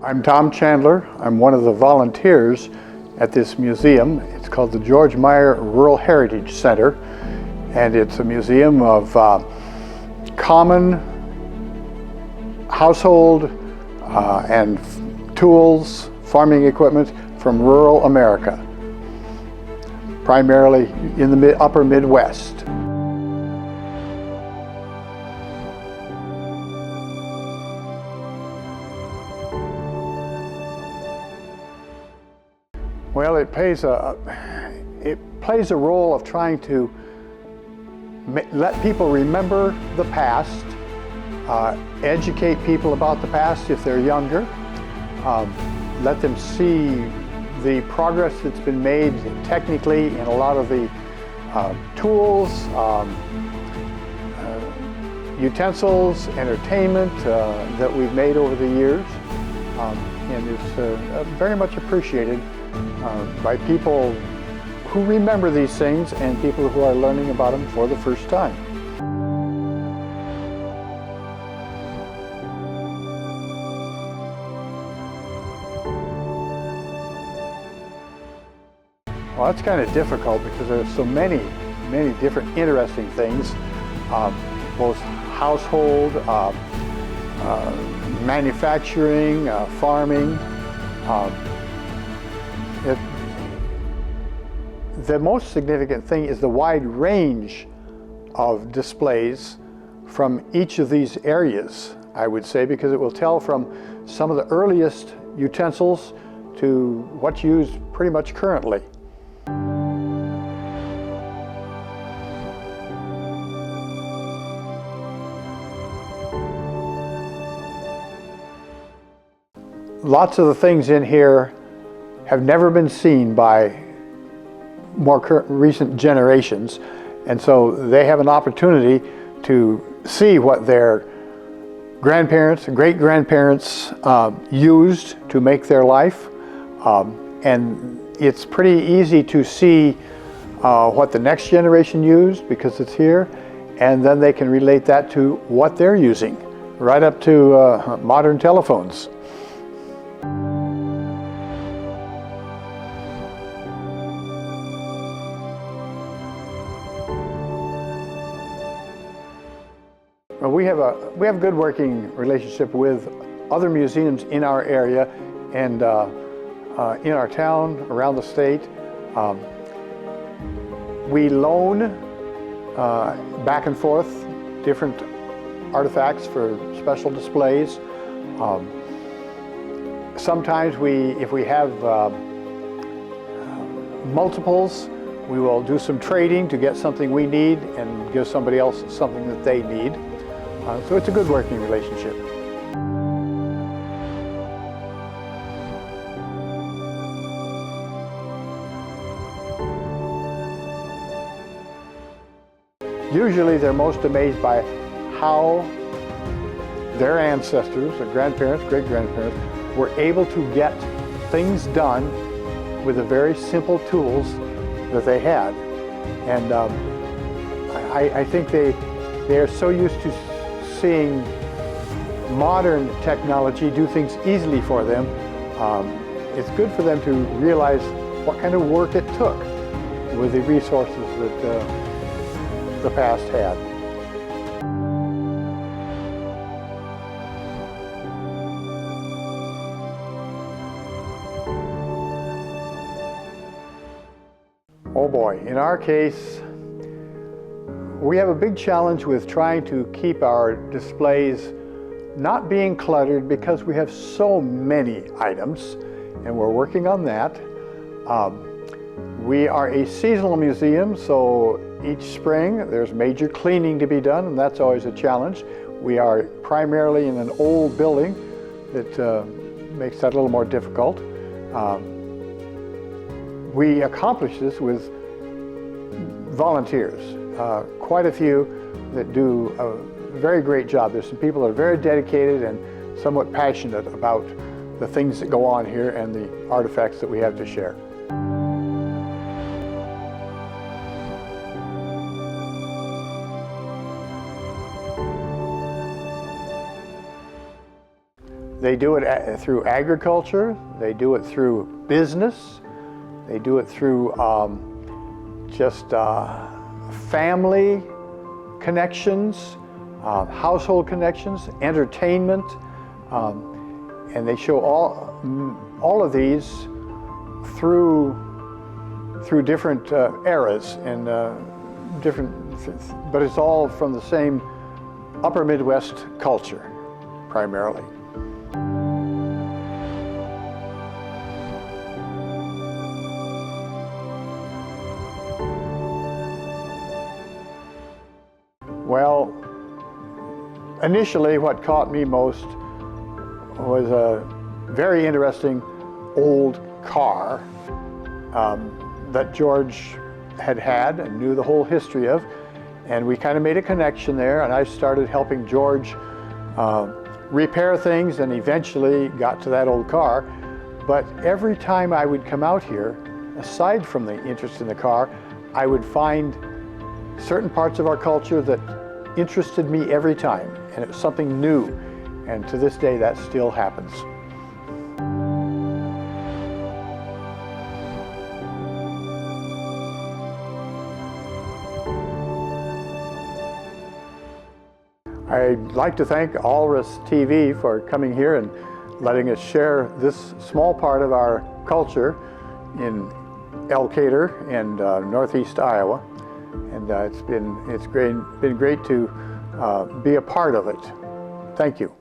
I'm Tom Chandler. I'm one of the volunteers at this museum. It's called the George Meier Rural Heritage Center, and it's a museum of common household and tools, farming equipment from rural America, primarily in the upper Midwest. Well, it plays a role of trying to let people remember the past, educate people about the past if they're younger, let them see the progress that's been made technically in a lot of the tools, utensils, entertainment that we've made over the years, and it's very much appreciated by people who remember these things and people who are learning about them for the first time. Well, that's kind of difficult because there's so many different interesting things, both household, manufacturing, farming. The most significant thing is the wide range of displays from each of these areas, I would say, because it will tell from some of the earliest utensils to what's used pretty much currently. Lots of the things in here have never been seen by more recent generations, and so they have an opportunity to see what their grandparents and great-grandparents used to make their life, and it's pretty easy to see what the next generation used because it's here, and then they can relate that to what they're using, right up to modern telephones. Well, we have a good working relationship with other museums in our area and in our town, around the state. We loan back and forth different artifacts for special displays. Sometimes if we have multiples, we will do some trading to get something we need and give somebody else something that they need. So it's a good working relationship. Usually they're most amazed by how their ancestors, their grandparents, great-grandparents, were able to get things done with the very simple tools that they had. And I think they are so used to seeing modern technology do things easily for them. It's good for them to realize what kind of work it took with the resources that the past had. Oh boy, in our case, we have a big challenge with trying to keep our displays not being cluttered because we have so many items, and we're working on that. We are a seasonal museum, so each spring there's major cleaning to be done, and that's always a challenge. We are primarily in an old building that makes that a little more difficult. We accomplish this with volunteers. Quite a few that do a very great job. There's some people that are very dedicated and somewhat passionate about the things that go on here and the artifacts that we have to share. They do it through agriculture, they do it through business, they do it through just family connections, household connections, entertainment, and they show all of these through different eras and but it's all from the same Upper Midwest culture, primarily. Well, initially what caught me most was a very interesting old car that George had and knew the whole history of, and we kind of made a connection there, and I started helping George repair things and eventually got to that old car. But every time I would come out here, aside from the interest in the car, I would find certain parts of our culture that interested me every time, and it was something new, and to this day that still happens. I'd like to thank Alris TV for coming here and letting us share this small part of our culture in Elkader and northeast Iowa. And it's been great to be a part of it. Thank you.